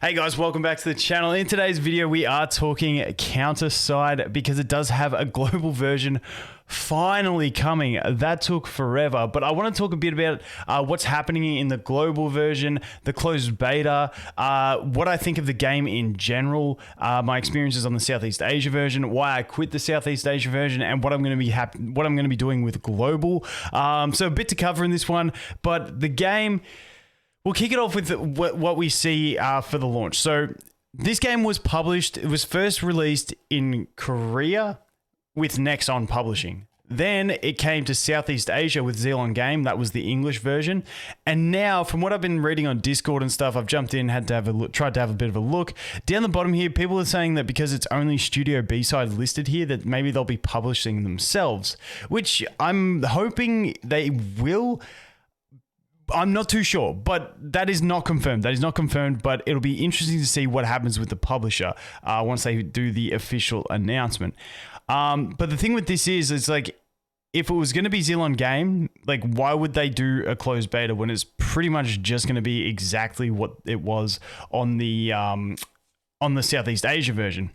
Hey guys, welcome back to the channel. In today's video, we are talking Counterside because it does have a global version finally coming. That took forever, but I want to talk a bit about what's happening in the global version, the closed beta, what I think of the game in general, my experiences on the Southeast Asia version, why I quit the Southeast Asia version, and what I'm going to be doing with global. So a bit to cover in this one, but the game. We'll kick it off with what we see for the launch. So this game was published. It was first released in Korea with Nexon Publishing. Then it came to Southeast Asia with ZlongGames. That was the English version. And now, from what I've been reading on Discord and stuff, I've jumped in, had to have a look, tried to have a bit of a look. Down the bottom here, people are saying that because it's only Studio B-side listed here, that maybe they'll be publishing themselves, which I'm hoping they will. I'm not too sure, but that is not confirmed. That is not confirmed, but it'll be interesting to see what happens with the publisher once they do the official announcement. But the thing with this is, it's like, if it was going to be ZlongGames, like, why would they do a closed beta when it's pretty much just going to be exactly what it was on the Southeast Asia version?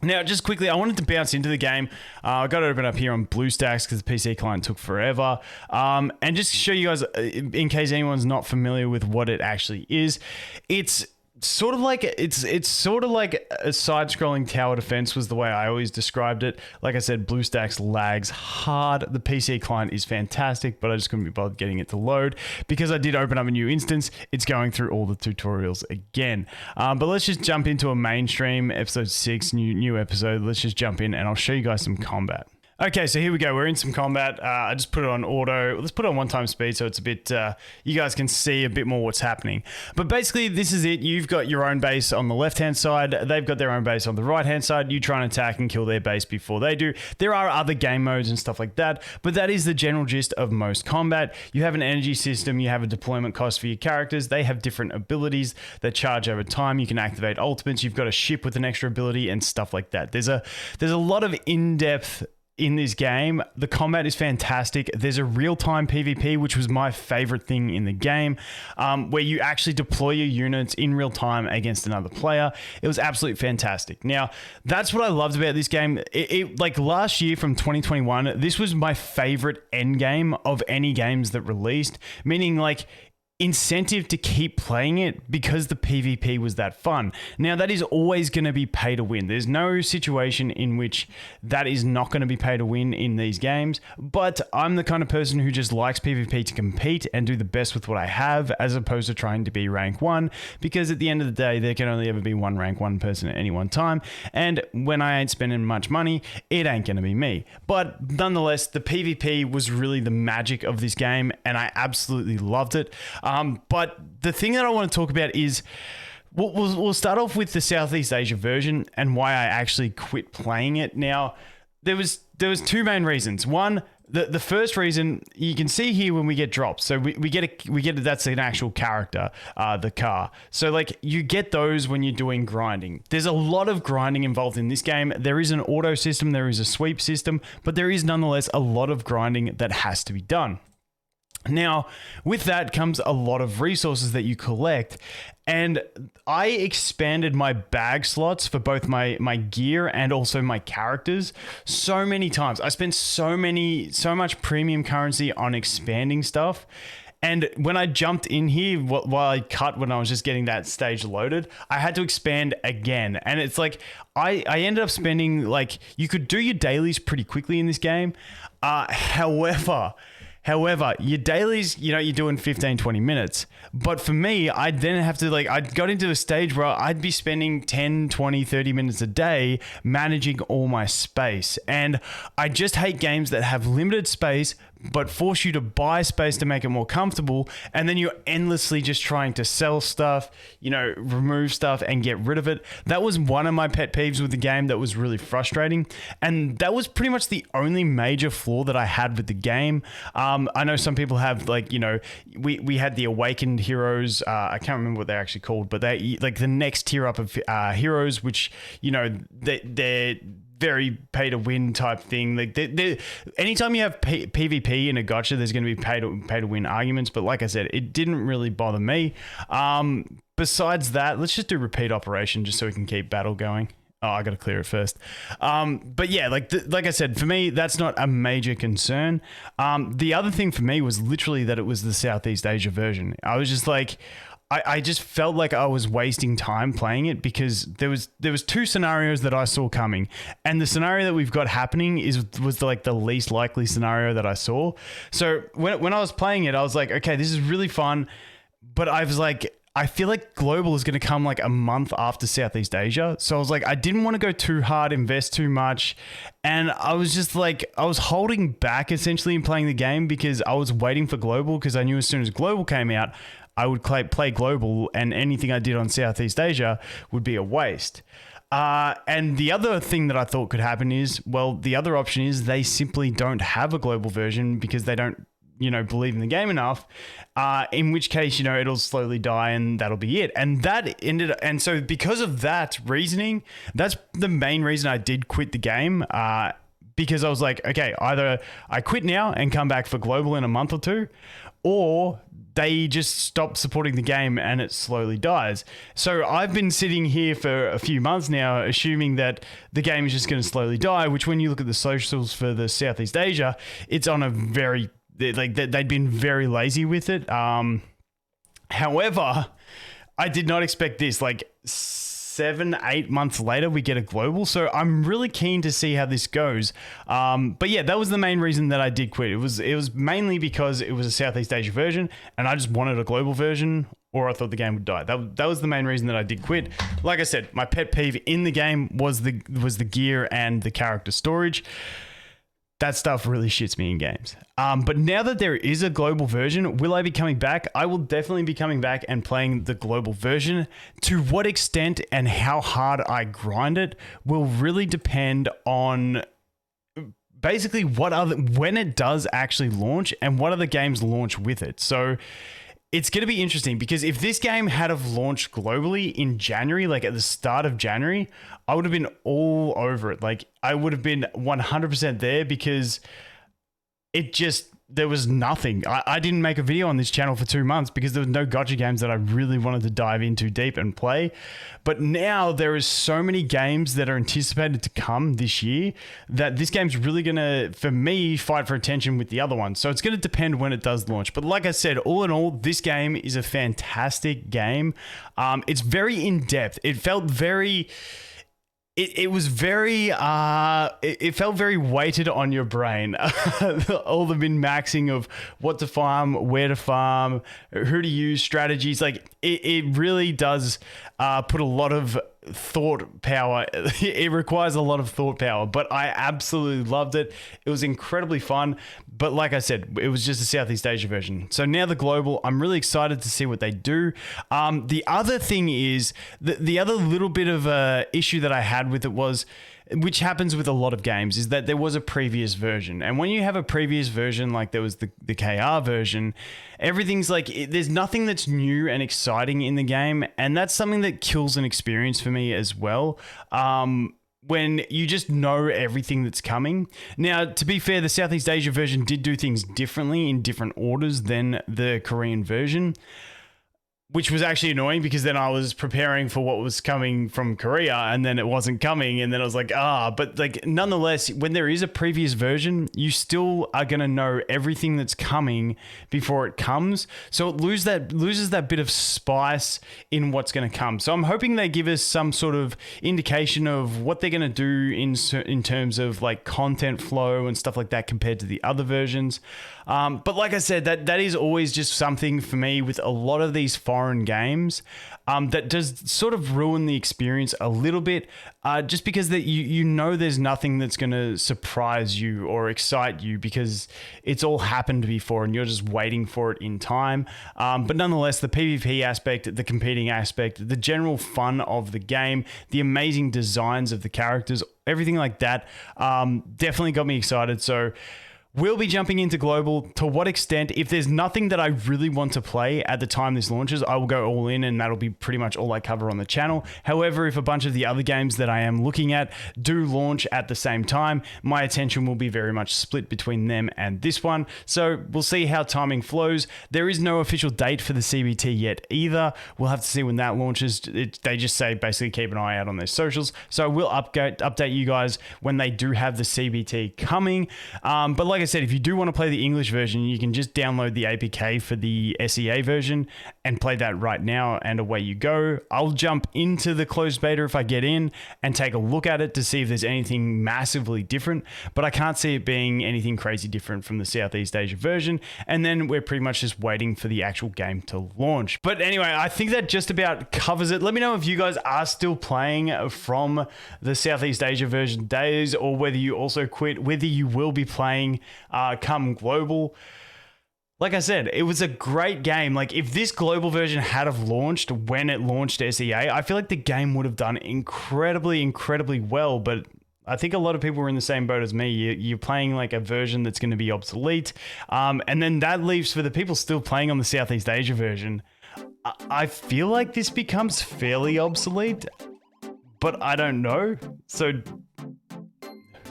Now, just quickly, I wanted to bounce into the game. I got it open up here on BlueStacks because the PC client took forever. And just to show you guys, in case anyone's not familiar with what it actually is, it's sort of like a side-scrolling tower defense was the way I always described it. Like I said, BlueStacks lags hard. The PC client is fantastic, but I just couldn't be bothered getting it to load because I did open up a new instance. It's going through all the tutorials again. But let's just jump into a mainstream episode 6, new episode. Let's just jump in and I'll show you guys some combat. Okay, so here we go. We're in some combat. I just put it on auto. Let's put it on one-time speed so it's a bit, you guys can see a bit more what's happening. But basically, this is it. You've got your own base on the left-hand side. They've got their own base on the right-hand side. You try and attack and kill their base before they do. There are other game modes and stuff like that, but that is the general gist of most combat. You have an energy system. You have a deployment cost for your characters. They have different abilities that charge over time. You can activate ultimates. You've got a ship with an extra ability and stuff like that. There's a lot of in-depth in this game. The combat is fantastic. There's a real-time PvP, which was my favorite thing in the game, where you actually deploy your units in real time against another player. It was absolutely fantastic. Now, that's what I loved about this game. Like last year from 2021, this was my favorite end game of any games that released, meaning like incentive to keep playing it because the PvP was that fun. Now, that is always going to be pay to win. There's no situation in which that is not going to be pay to win in these games, but I'm the kind of person who just likes PvP to compete and do the best with what I have, as opposed to trying to be rank 1, because at the end of the day, there can only ever be one rank 1 person at any one time, and when I ain't spending much money, it ain't going to be me. But nonetheless, the PvP was really the magic of this game, and I absolutely loved it. But the thing that I want to talk about is, we'll start off with the Southeast Asia version and why I actually quit playing it. Now, there was two main reasons. One, the first reason, you can see here when we get drops. So we get that's an actual character, the car. So like you get those when you're doing grinding. There's a lot of grinding involved in this game. There is an auto system, there is a sweep system, but there is nonetheless a lot of grinding that has to be done. Now, with that comes a lot of resources that you collect, and I expanded my bag slots for both my gear and also my characters so many times. I spent so much premium currency on expanding stuff. And when I jumped in here, while I cut when I was just getting that stage loaded, I had to expand again. And it's like, I ended up spending, like, you could do your dailies pretty quickly in this game. However, your dailies, you know, you're doing 15, 20 minutes. But for me, I'd then have to, like, I got into a stage where I'd be spending 10, 20, 30 minutes a day managing all my space. And I just hate games that have limited space, but force you to buy space to make it more comfortable. And then you're endlessly just trying to sell stuff, you know, remove stuff and get rid of it. That was one of my pet peeves with the game that was really frustrating. And that was pretty much the only major flaw that I had with the game. I know some people have, like, you know, we had the awakened heroes. I can't remember what they're actually called, but they like the next tier up of heroes, which, you know, they're very pay to win type thing. Like anytime you have PvP in a gacha, there's going to be pay to win arguments. But like I said, it didn't really bother me. Besides that, let's just do repeat operation just so we can keep battle going. Oh, I got to clear it first. But yeah, like I said, for me, that's not a major concern. The other thing for me was literally that it was the Southeast Asia version. I was just like, I just felt like I was wasting time playing it because there was two scenarios that I saw coming, and the scenario that we've got happening was like the least likely scenario that I saw. So when I was playing it, I was like, okay, this is really fun, but I was like, I feel like global is going to come like a month after Southeast Asia. So I was like, I didn't want to go too hard, invest too much. And I was just like, I was holding back essentially in playing the game because I was waiting for global because I knew as soon as global came out, I would play global and anything I did on Southeast Asia would be a waste. And the other thing that I thought could happen is, well, the other option is they simply don't have a global version because they don't, believe in the game enough, in which case, it'll slowly die and that'll be it. And so because of that reasoning, that's the main reason I did quit the game, because I was like, okay, either I quit now and come back for global in a month or two, or they just stop supporting the game and it slowly dies. So I've been sitting here for a few months now, assuming that the game is just going to slowly die, which when you look at the socials for the Southeast Asia, it's on a very, they'd been very lazy with it. However, I did not expect this. 7-8 months later, we get a global. So I'm really keen to see how this goes. But yeah, that was the main reason that I did quit. It was mainly because it was a Southeast Asia version and I just wanted a global version, or I thought the game would die. That was the main reason that I did quit. Like I said, my pet peeve in the game was the gear and the character storage. That stuff really shits me in games. But now that there is a global version, will I be coming back? I will definitely be coming back and playing the global version. To what extent and how hard I grind it will really depend on basically when it does actually launch and what other games launch with it. So it's going to be interesting because if this game had have launched globally in January, like at the start of January, I would have been all over it. Like I would have been 100% there because there was nothing. I didn't make a video on this channel for 2 months because there was no gacha games that I really wanted to dive into deep and play. But now there is so many games that are anticipated to come this year that this game's really going to, for me, fight for attention with the other ones. So it's going to depend when it does launch. But like I said, all in all, this game is a fantastic game. It's very in-depth. It felt very... It was very, it felt very weighted on your brain. All the min-maxing of what to farm, where to farm, who to use, strategies. Like, it really does put a lot of thought power. It requires a lot of thought power, but I absolutely loved it. It was incredibly fun. But like I said, it was just a Southeast Asia version. So now the global, I'm really excited to see what they do. The other thing is, the other little bit of a issue that I had with it was, which happens with a lot of games, is that there was a previous version. And when you have a previous version, like there was the KR version, everything's like, there's nothing that's new and exciting in the game. And that's something that kills an experience for me as well. When you just know everything that's coming. Now, to be fair, the Southeast Asia version did do things differently in different orders than the Korean version, which was actually annoying because then I was preparing for what was coming from Korea and then it wasn't coming. And then I was like, but like nonetheless, when there is a previous version, you still are going to know everything that's coming before it comes. So it loses that bit of spice in what's going to come. So I'm hoping they give us some sort of indication of what they're going to do in terms of like content flow and stuff like that compared to the other versions. But like I said, that is always just something for me with a lot of these foreign games that does sort of ruin the experience a little bit, just because that you know there's nothing that's going to surprise you or excite you because it's all happened before and you're just waiting for it in time. But nonetheless, the PvP aspect, the competing aspect, the general fun of the game, the amazing designs of the characters, everything like that definitely got me excited. So We'll be jumping into global. To what extent? If there's nothing that I really want to play at the time this launches, I will go all in, and that'll be pretty much all I cover on the channel. However, if a bunch of the other games that I am looking at do launch at the same time, my attention will be very much split between them and this one. So we'll see how timing flows. There is no official date for the CBT yet either. We'll have to see when that launches. They just say basically keep an eye out on their socials. So we'll update you guys when they do have the CBT coming. But like I said, if you do want to play the English version, you can just download the APK for the SEA version and play that right now, and away you go. I'll jump into the closed beta if I get in and take a look at it to see if there's anything massively different, but I can't see it being anything crazy different from the Southeast Asia version, and then we're pretty much just waiting for the actual game to launch. But anyway, I think that just about covers it. Let me know if you guys are still playing from the Southeast Asia version days, or whether you also quit, whether you will be playing come global. Like I said, it was a great game. Like, if this global version had have launched when it launched SEA, I feel like the game would have done incredibly well. But I think a lot of people were in the same boat as me. You're playing like a version that's going to be obsolete. And then that leaves for the people still playing on the Southeast Asia version. I feel like this becomes fairly obsolete, but I don't know. So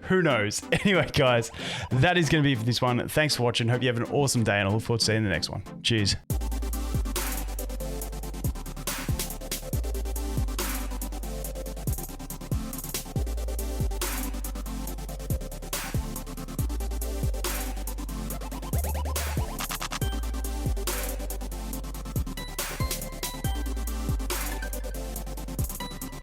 who knows? Anyway, guys, that is going to be it for this one. Thanks for watching. Hope you have an awesome day, and I look forward to seeing you in the next one. Cheers.